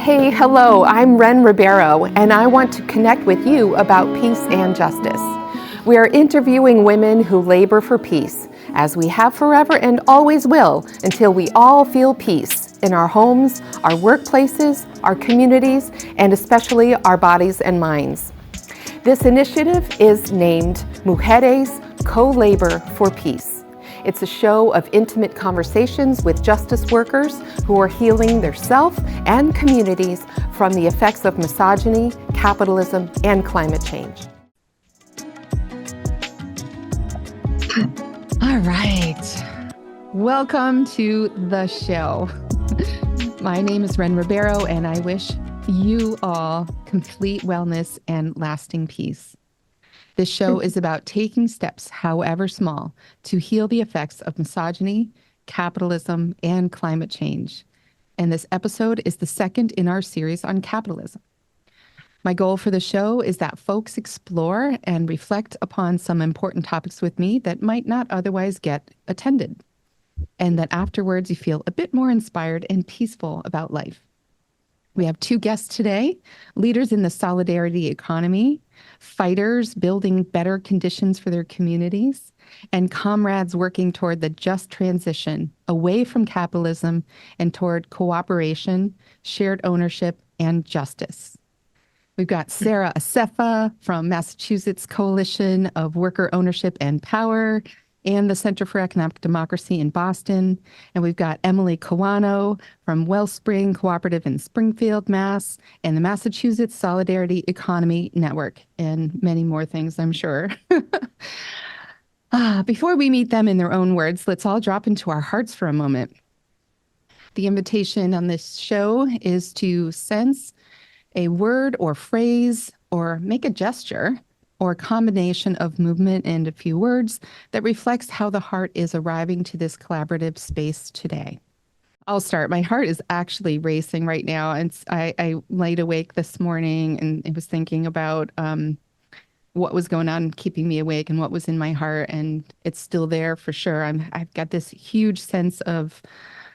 Hey, hello, I'm Ren Ribeiro, and I want to connect with you about peace and justice. We are interviewing women who labor for peace, as we have forever and always will, until we all feel peace in our homes, our workplaces, our communities, and especially our bodies and minds. This initiative is named Mujeres Co-Labor for Peace. It's a show of intimate conversations with justice workers who are healing their self and communities from the effects of misogyny, capitalism, and climate change. All right. Welcome to the show. My name is Ren Ribeiro, and I wish you all complete wellness and lasting peace. This show is about taking steps, however small, to heal the effects of misogyny, capitalism, and climate change. And this episode is the second in our series on capitalism. My goal for the show is that folks explore and reflect upon some important topics with me that might not otherwise get attended, and that afterwards you feel a bit more inspired and peaceful about life. We have two guests today, leaders in the solidarity economy, fighters building better conditions for their communities, and comrades working toward the just transition away from capitalism and toward cooperation, shared ownership, and justice. We've got Sarah Assefa from Massachusetts Coalition of Worker Ownership and Power and the Center for Economic Democracy in Boston. And we've got Emily Kawano from Wellspring Cooperative in Springfield, Mass, and the Massachusetts Solidarity Economy Network, and many more things, I'm sure. Before we meet them in their own words, let's all drop into our hearts for a moment. The invitation on this show is to sense a word or phrase or make a gesture or a combination of movement and a few words that reflects how the heart is arriving to this collaborative space today. I'll start. My heart is actually racing right now. And I laid awake this morning and I was thinking about what was going on, keeping me awake and what was in my heart. And it's still there for sure. I've got this huge sense of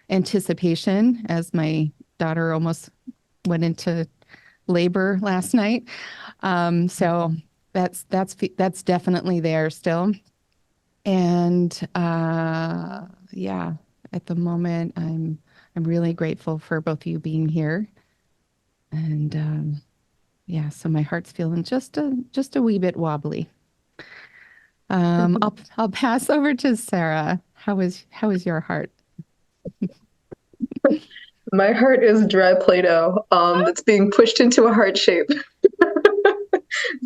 anticipation as my daughter almost went into labor last night. So that's definitely there still. And yeah, at the moment, I'm really grateful for both of you being here. And yeah, so my heart's feeling just a wee bit wobbly. I'll pass over to Sarah. How is your heart? My heart is dry Play-Doh that's being pushed into a heart shape.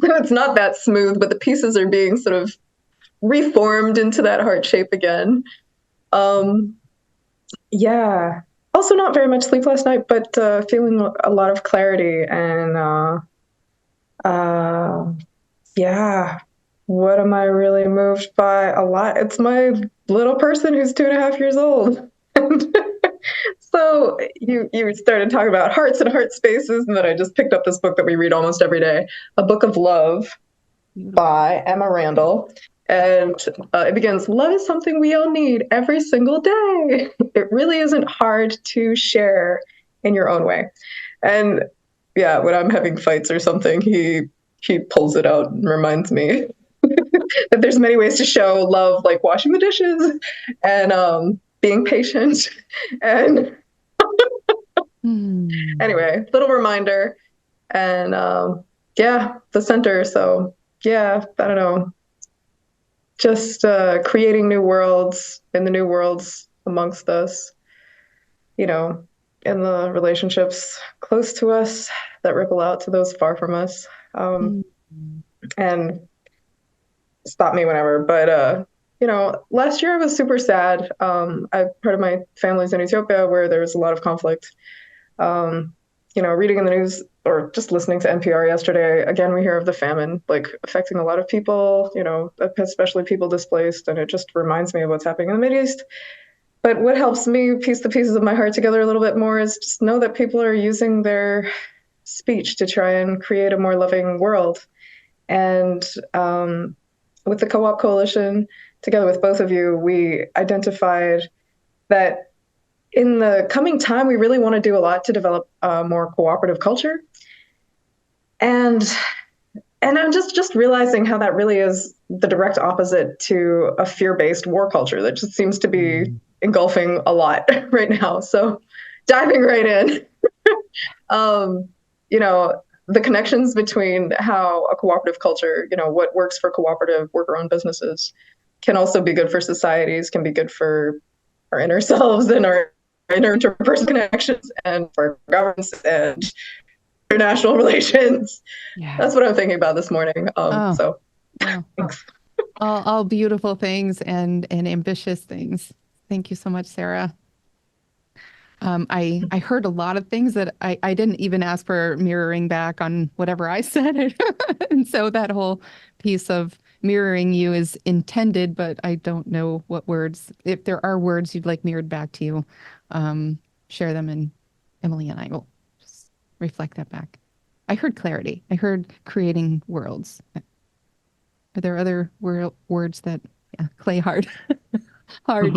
So it's not that smooth, but the pieces are being sort of reformed into that heart shape again. Yeah. Also not very much sleep last night, but feeling a lot of clarity and yeah. What am I really moved by? A lot. It's my little person who's 2.5 years old. So you started talking about hearts and heart spaces, and then I just picked up this book that we read almost every day, A Book of Love by Emma Randall. And it begins, love is something we all need every single day. It really isn't hard to share in your own way. And yeah, when I'm having fights or something, he pulls it out and reminds me that there's many ways to show love, like washing the dishes and being patient and anyway, little reminder. And yeah, the center. So yeah, I don't know. Just creating new worlds in the new worlds amongst us, you know, in the relationships close to us that ripple out to those far from us. And stop me whenever. But you know, last year I was super sad. Part of my family's in Ethiopia where there was a lot of conflict. You know, reading in the news or just listening to NPR yesterday, again, we hear of the famine, like affecting a lot of people, you know, especially people displaced. And it just reminds me of what's happening in the Mideast. But what helps me piece the pieces of my heart together a little bit more is just know that people are using their speech to try and create a more loving world. And with the Co-op Coalition, together with both of you, we identified that in the coming time, we really want to do a lot to develop a more cooperative culture. And I'm just realizing how that really is the direct opposite to a fear-based war culture that just seems to be engulfing a lot right now. So diving right in, um, you know, the connections between how a cooperative culture, what works for cooperative worker-owned businesses can also be good for societies, can be good for our inner selves and our inner interpersonal connections and for governments and international relations. Yeah. That's what I'm thinking about this morning. So wow. thanks. All beautiful things and ambitious things. Thank you so much, Sarah. I heard a lot of things that I didn't even ask for mirroring back on whatever I said. And so that whole piece of mirroring you is intended, but I don't know what words, if there are words you'd like mirrored back to you, share them, and Emily and I will just reflect that back. I heard clarity. I heard creating worlds. Are there other words that, clay heart, heart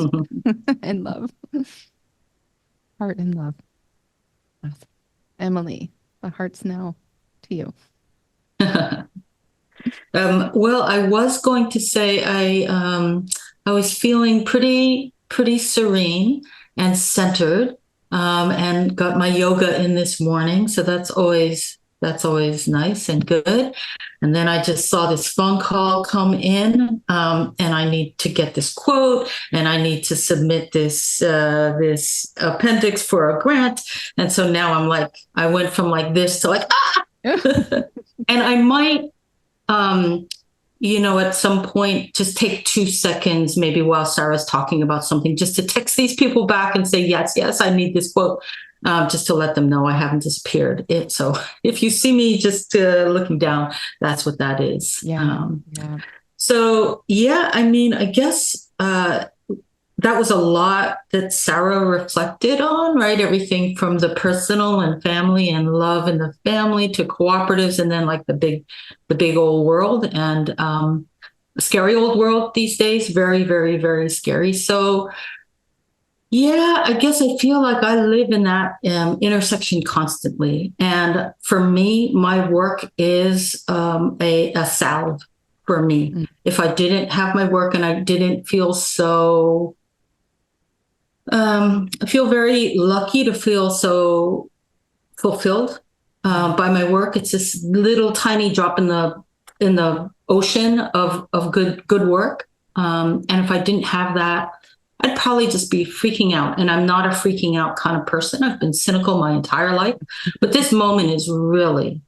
and love. Heart and love. Awesome. Emily, the heart's now to you. Well, I was going to say I was feeling pretty serene and centered, and got my yoga in this morning, so that's always nice and good. And then I just saw this phone call come in, and I need to get this quote, and I need to submit this appendix for a grant. And so now I'm like, I went from like this to like, and I might, at some point, just take 2 seconds, maybe while Sarah's talking about something, just to text these people back and say, yes, I need this quote. Just to let them know I haven't disappeared. So if you see me just looking down, that's what that is. Yeah. So, I mean, I guess that was a lot that Sarah reflected on, right? Everything from the personal and family and love in the family to cooperatives, and then like the big old world, and a scary old world these days. Very, very, very scary. So, I guess I feel like I live in that intersection constantly. And for me, my work is a salve for me. Mm. If I didn't have my work and I didn't feel so, I feel very lucky to feel so fulfilled by my work. It's this little tiny drop in the ocean of good work. And if I didn't have that, I'd probably just be freaking out. And I'm not a freaking out kind of person. I've been cynical my entire life. But this moment is really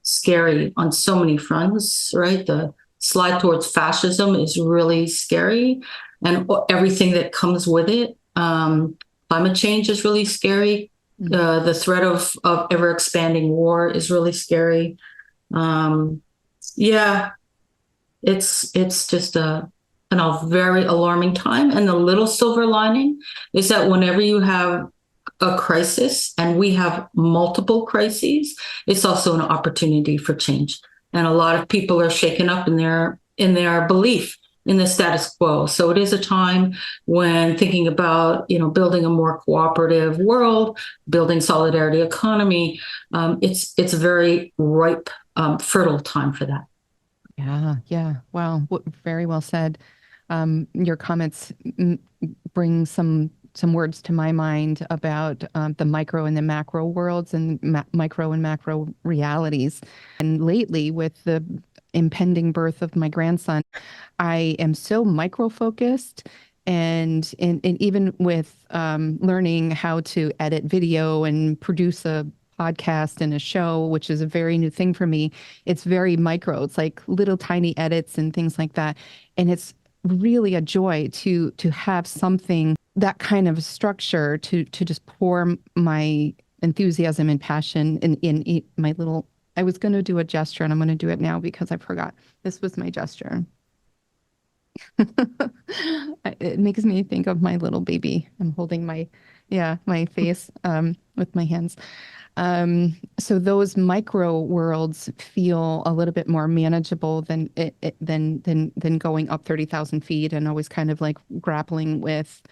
scary on so many fronts, right? The slide towards fascism is really scary, and everything that comes with it. Climate change is really scary. The threat of ever expanding war is really scary. It's just a very alarming time. And the little silver lining is that whenever you have a crisis, and we have multiple crises, it's also an opportunity for change. And a lot of people are shaken up in their belief in the status quo. So it is a time when thinking about, building a more cooperative world, building solidarity economy, it's a very ripe, fertile time for that. Yeah. Wow. Very well said. Your comments bring some words to my mind about the micro and the macro worlds, and micro and macro realities. And lately, with the impending birth of my grandson, I am so micro focused. And even with learning how to edit video and produce a podcast and a show, which is a very new thing for me, it's very micro. It's like little tiny edits and things like that. And it's really a joy to have something, that kind of structure, to just pour my enthusiasm and passion in my little. I was going to do a gesture, and I'm going to do it now because I forgot. This was my gesture. It makes me think of my little baby. I'm holding my face with my hands. So those micro worlds feel a little bit more manageable than going up 30,000 feet, and always kind of like grappling with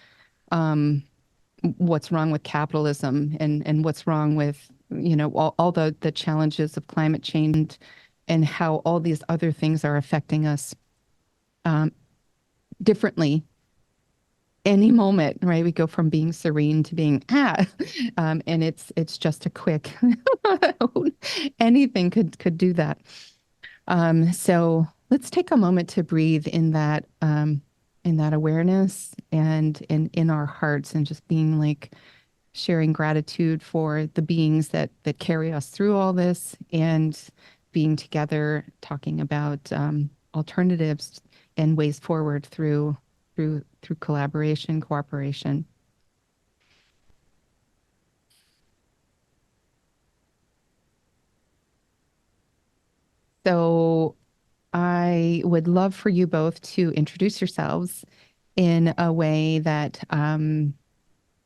what's wrong with capitalism and what's wrong with, all the challenges of climate change and how all these other things are affecting us differently. Any moment, right? We go from being serene to being and it's just a quick anything could do that. So let's take a moment to breathe in that awareness and in our hearts, and just being like sharing gratitude for the beings that carry us through all this, and being together talking about alternatives and ways forward through collaboration, cooperation. So I would love for you both to introduce yourselves in a way that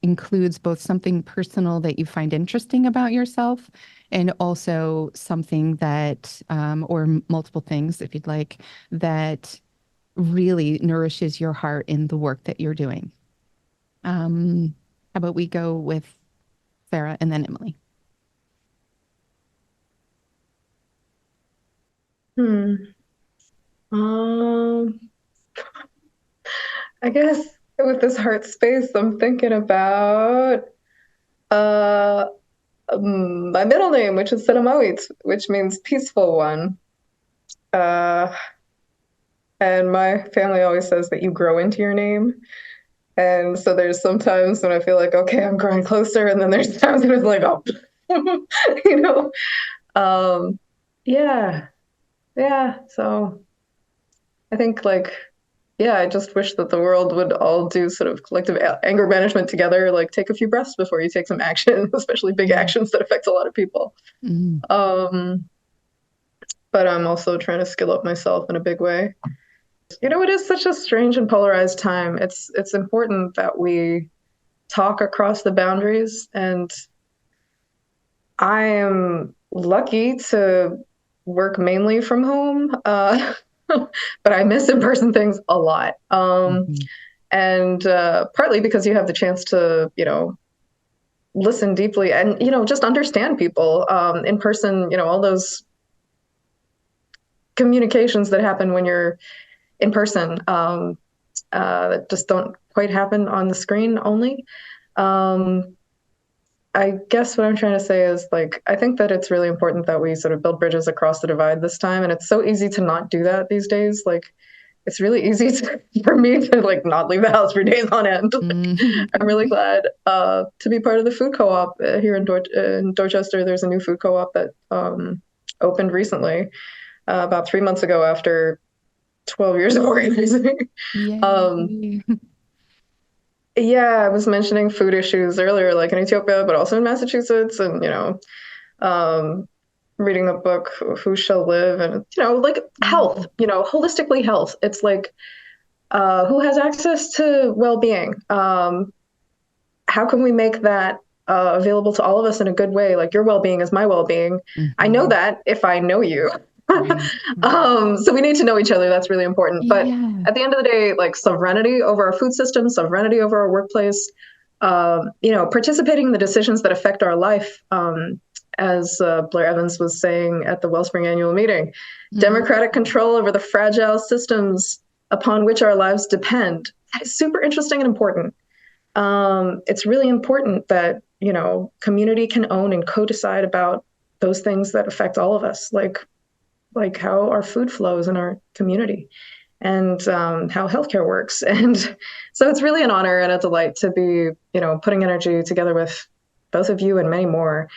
includes both something personal that you find interesting about yourself, and also something that, or multiple things, if you'd like, that really nourishes your heart in the work that you're doing. How about we go with Sarah and then Emily? I guess with this heart space, I'm thinking about my middle name, which is Selamawit, which means peaceful one. And my family always says that you grow into your name. And so there's sometimes when I feel like, okay, I'm growing closer. And then there's times when it's like, oh, you know? Yeah. Yeah. So I think I just wish that the world would all do sort of collective anger management together, like take a few breaths before you take some action, especially big actions that affect a lot of people. But I'm also trying to skill up myself in a big way. It is such a strange and polarized time. It's important that we talk across the boundaries, and I am lucky to work mainly from home, but I miss in-person things a lot. And partly because you have the chance to, listen deeply and, just understand people in person, all those communications that happen when you're in person that just don't quite happen on the screen only. I guess what I'm trying to say is I think that it's really important that we sort of build bridges across the divide this time. And it's so easy to not do that these days. It's really easy for me to not leave the house for days on end. I'm really glad to be part of the food co-op here in Dorchester. There's a new food co-op that opened recently, about 3 months ago after 12 years of organizing. I was mentioning food issues earlier, like in Ethiopia, but also in Massachusetts, and reading a book, Who Shall Live, and health, holistically health. It's who has access to well-being? How can we make that available to all of us in a good way? Like your well-being is my well-being. I know that if I know you. So we need to know each other. That's really important. But at the end of the day, sovereignty over our food system, sovereignty over our workplace, participating in the decisions that affect our life, as Blair Evans was saying at the Wellspring annual meeting, democratic control over the fragile systems upon which our lives depend. That is super interesting and important. It's really important that, community can own and co-decide about those things that affect all of us, like how our food flows in our community, and how healthcare works. And so it's really an honor and a delight to be, putting energy together with both of you and many more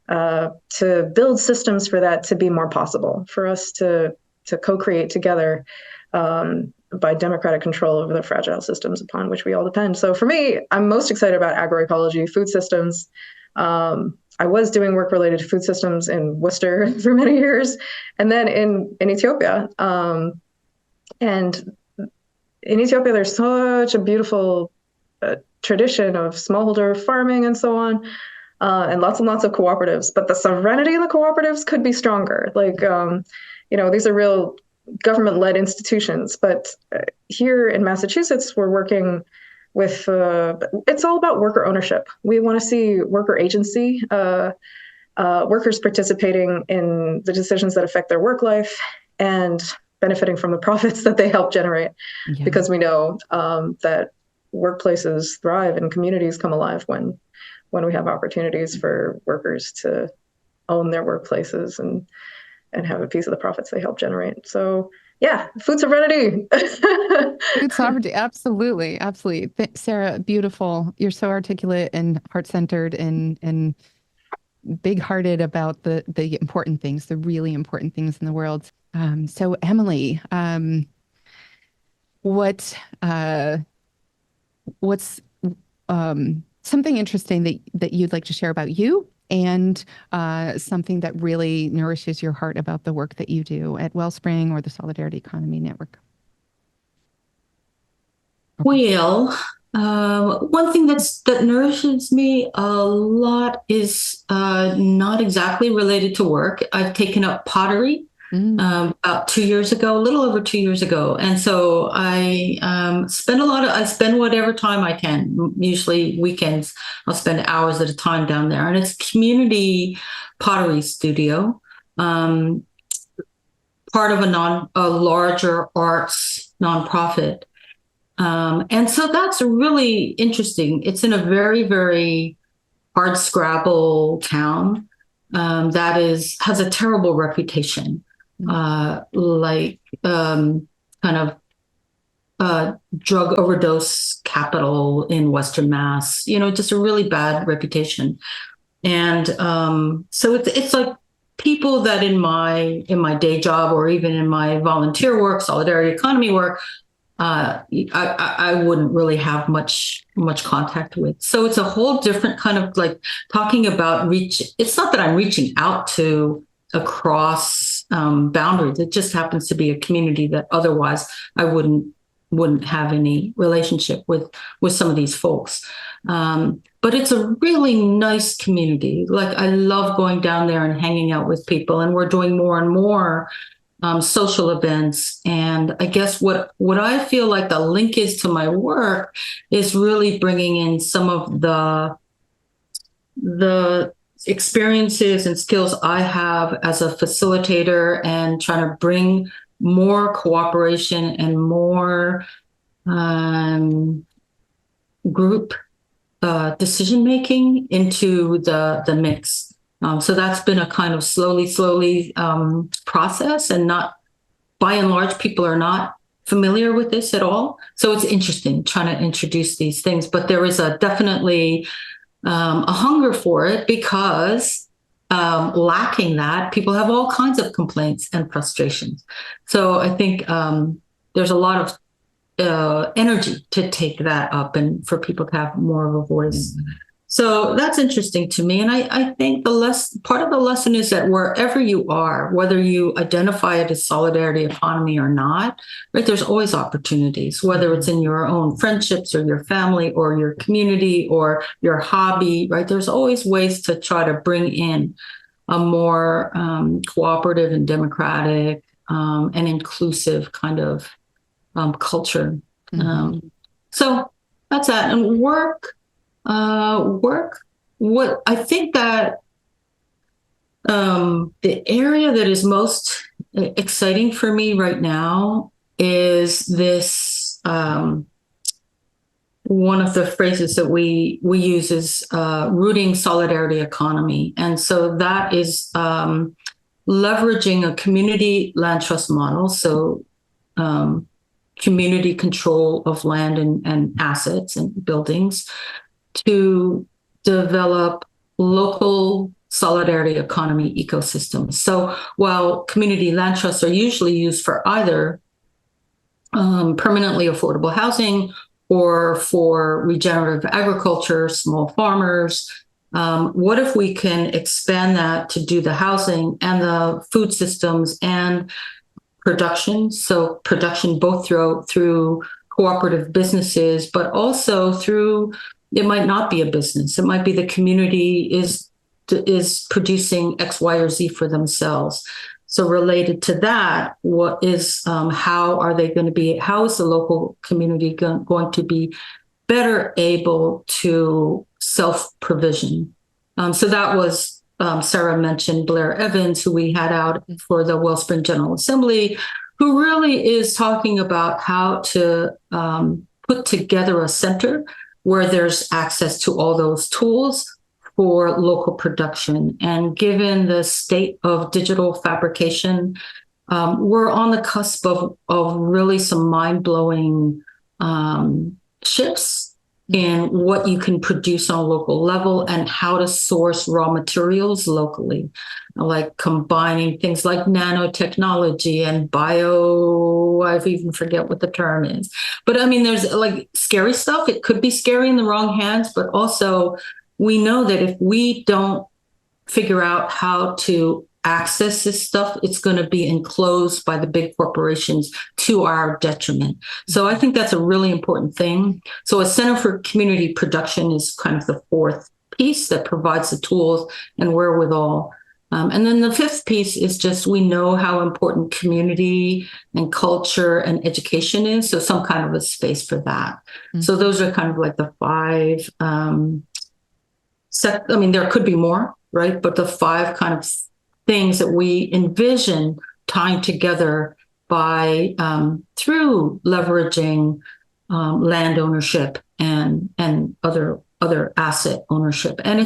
to build systems for that to be more possible, for us to co-create together by democratic control over the fragile systems upon which we all depend. So for me, I'm most excited about agroecology, food systems. I was doing work related to food systems in Worcester for many years, and then in Ethiopia. And in Ethiopia, there's such a beautiful tradition of smallholder farming and so on, and lots of cooperatives. But the sovereignty in the cooperatives could be stronger. These are real government-led institutions. But here in Massachusetts, we're working with it's all about worker ownership. We want to see worker agency, workers participating in the decisions that affect their work life and benefiting from the profits that they help generate. Yeah. Because we know that workplaces thrive and communities come alive when we have opportunities for workers to own their workplaces and have a piece of the profits they help generate. So yeah, food sovereignty. Food sovereignty, absolutely, absolutely. Sarah, beautiful. You're so articulate and heart-centered and big-hearted about the important things, the really important things in the world. So Emily, what's something interesting that you'd like to share about you, and something that really nourishes your heart about the work that you do at Wellspring or the Solidarity Economy Network? Well, one thing that nourishes me a lot is not exactly related to work. I've taken up pottery about 2 years ago, a little over 2 years ago. And so I spend whatever time I can, usually weekends. I'll spend hours at a time down there. And it's a community pottery studio, part of a larger arts nonprofit. And so that's really interesting. It's in a very, very hardscrabble town that has a terrible reputation, drug overdose capital in Western Mass. Just a really bad reputation. And so it's like people that in my day job or even in my volunteer work, solidarity economy work, I wouldn't really have much contact with. So it's a whole different kind of like talking about reach. It's not that I'm reaching out to across boundaries. It just happens to be a community that otherwise I wouldn't have any relationship with some of these folks. But it's a really nice community. Like I love going down there and hanging out with people, and we're doing more and more social events. And I guess what I feel like the link is to my work is really bringing in some of the experiences and skills I have as a facilitator and trying to bring more cooperation and more group decision-making into the mix. So that's been a kind of slowly process, and not, by and large, people are not familiar with this at all. So it's interesting trying to introduce these things, but there is definitely a hunger for it, because lacking that, people have all kinds of complaints and frustrations. So I think there's a lot of energy to take that up and for people to have more of a voice. Mm-hmm. So that's interesting to me. And I think part of the lesson is that wherever you are, whether you identify it as solidarity economy or not, right, there's always opportunities, whether it's in your own friendships or your family or your community or your hobby, right? There's always ways to try to bring in a more cooperative and democratic and inclusive kind of culture. Mm-hmm. So that's that. And work, what I think that the area that is most exciting for me right now is this, one of the phrases that we use is rooting solidarity economy. And so that is leveraging a community land trust model. So community control of land and assets and buildings to develop local solidarity economy ecosystems. So while community land trusts are usually used for either permanently affordable housing or for regenerative agriculture, small farmers, what if we can expand that to do the housing and the food systems and production? So production both through cooperative businesses, but also through, it might not be a business. It might be the community is producing X, Y, or Z for themselves. So related to that, what is how is the local community going to be better able to self-provision. So that was, Sarah mentioned Blair Evans, who we had out for the Wellspring General Assembly, who really is talking about how to put together a center where there's access to all those tools for local production. And given the state of digital fabrication, we're on the cusp of really some mind-blowing shifts in what you can produce on a local level and how to source raw materials locally, like combining things like nanotechnology and I even forget what the term is. But I mean, there's like scary stuff. It could be scary in the wrong hands, but also we know that if we don't figure out how to access this stuff, it's going to be enclosed by the big corporations to our detriment. So I think that's a really important thing. So a Center for Community Production is kind of the fourth piece that provides the tools and wherewithal. And then the fifth piece is just, we know how important community and culture and education is. So some kind of a space for that. Mm-hmm. So those are kind of like the five, there could be more, right? But the five kind of things that we envision tying together by through leveraging land ownership and other asset ownership. And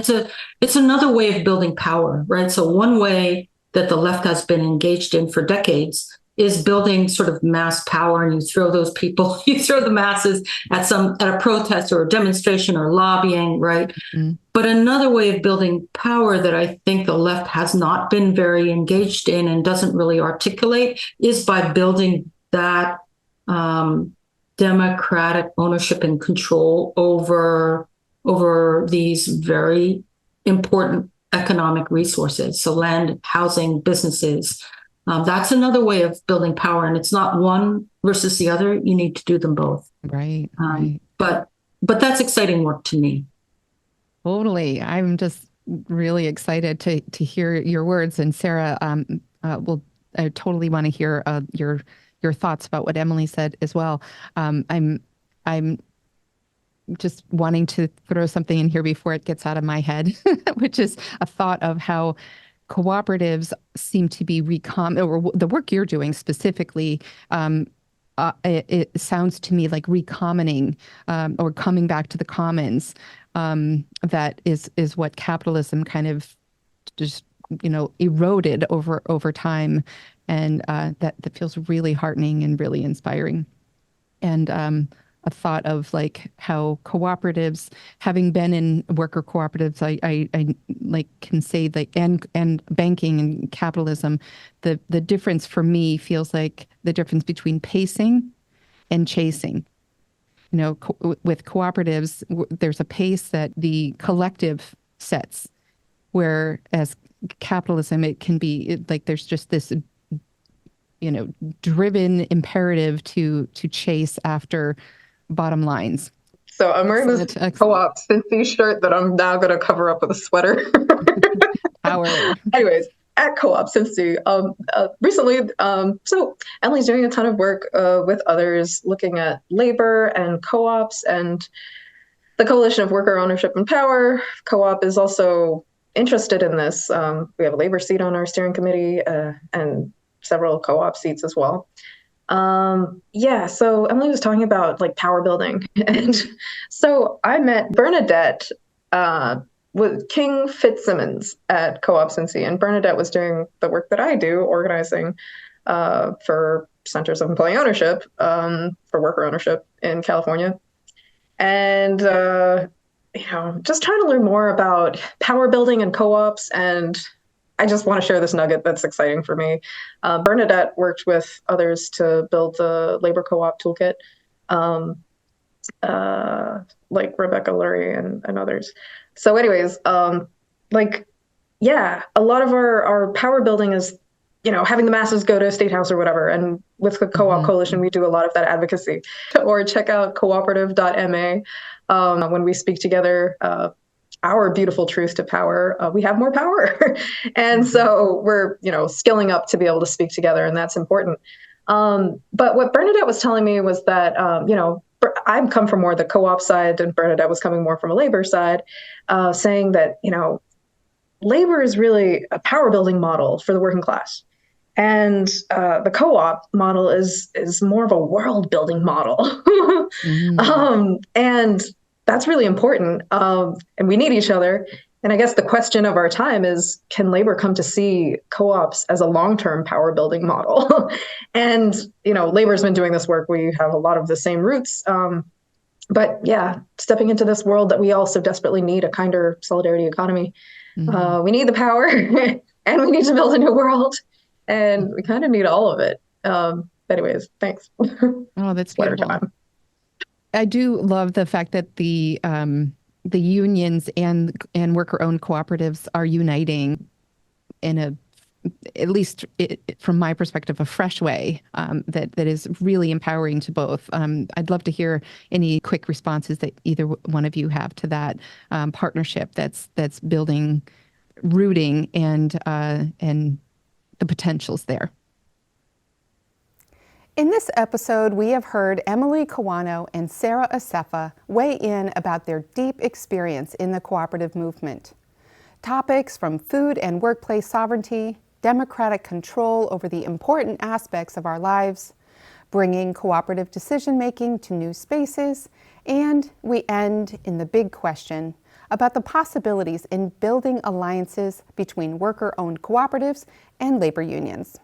it's another way of building power, right? So one way that the left has been engaged in for decades is building sort of mass power, and you throw the masses at a protest or a demonstration or lobbying, right? Mm-hmm. But another way of building power that I think the left has not been very engaged in and doesn't really articulate is by building that democratic ownership and control over these very important economic resources. So land, housing, businesses. That's another way of building power, and it's not one versus the other. You need to do them both. Right. But that's exciting work to me. Totally. I'm just really excited to hear your words. And Sarah, I totally want to hear your thoughts about what Emily said as well. I'm just wanting to throw something in here before it gets out of my head, which is a thought of how cooperatives seem to be or the work you're doing specifically, it sounds to me like recommoning or coming back to the commons. That is what capitalism kind of just eroded over time, and that feels really heartening and really inspiring. And a thought of like how cooperatives, having been in worker cooperatives, I like can say that and banking and capitalism, the difference for me feels like the difference between pacing and chasing. With cooperatives, there's a pace that the collective sets, whereas capitalism, it can be like there's just this driven imperative to chase after bottom lines. So I'm wearing this Co-op Cincy shirt that I'm now going to cover up with a sweater. Anyways, at Co-op Cincy, recently, so Emily's doing a ton of work with others looking at labor and co-ops and the Coalition of Worker Ownership and Power. Co-op is also interested in this. We have a labor seat on our steering committee and several co-op seats as well. So Emily was talking about like power building. And so I met Bernadette with King Fitzsimmons at Co-op Cincy, and Bernadette was doing the work that I do, organizing for centers of employee ownership, for worker ownership in California. And just trying to learn more about power building and co-ops, and I just want to share this nugget that's exciting for me. Bernadette worked with others to build the labor co-op toolkit, like Rebecca Lurie and others. So anyways, a lot of our power building is, having the masses go to State House or whatever. And with the Co-op Coalition, we do a lot of that advocacy. Or check out cooperative.ma. When we speak together, our beautiful truth to power, we have more power. And so we're, skilling up to be able to speak together, and that's important. But what Bernadette was telling me was that, I come from more the co-op side, and Bernadette was coming more from a labor side, saying that, labor is really a power building model for the working class. And the co-op model is more of a world building model. And that's really important. And we need each other. And I guess the question of our time is, can labor come to see co-ops as a long-term power building model? And, labor's been doing this work. We have a lot of the same roots. But yeah, stepping into this world that we all so desperately need, a kinder solidarity economy. We need the power and we need to build a new world. And we kind of need all of it. Anyways, thanks. Oh, that's beautiful. I do love the fact that the unions and worker-owned cooperatives are uniting in at least from my perspective, a fresh way that is really empowering to both. I'd love to hear any quick responses that either one of you have to that partnership that's building, rooting, and the potentials there. In this episode, we have heard Emily Kawano and Sarah Assefa weigh in about their deep experience in the cooperative movement. Topics from food and workplace sovereignty, democratic control over the important aspects of our lives, bringing cooperative decision-making to new spaces, and we end in the big question about the possibilities in building alliances between worker-owned cooperatives and labor unions.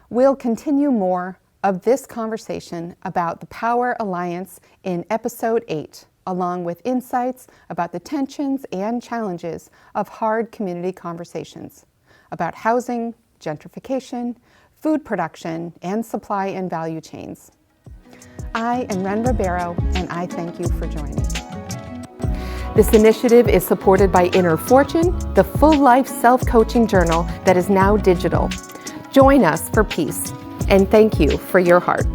We'll continue more of this conversation about the Power Alliance in Episode 8, along with insights about the tensions and challenges of hard community conversations about housing, gentrification, food production, and supply and value chains. I am Ren Ribeiro, and I thank you for joining. This initiative is supported by Inner Fortune, the full-life self-coaching journal that is now digital. Join us for peace, and thank you for your heart.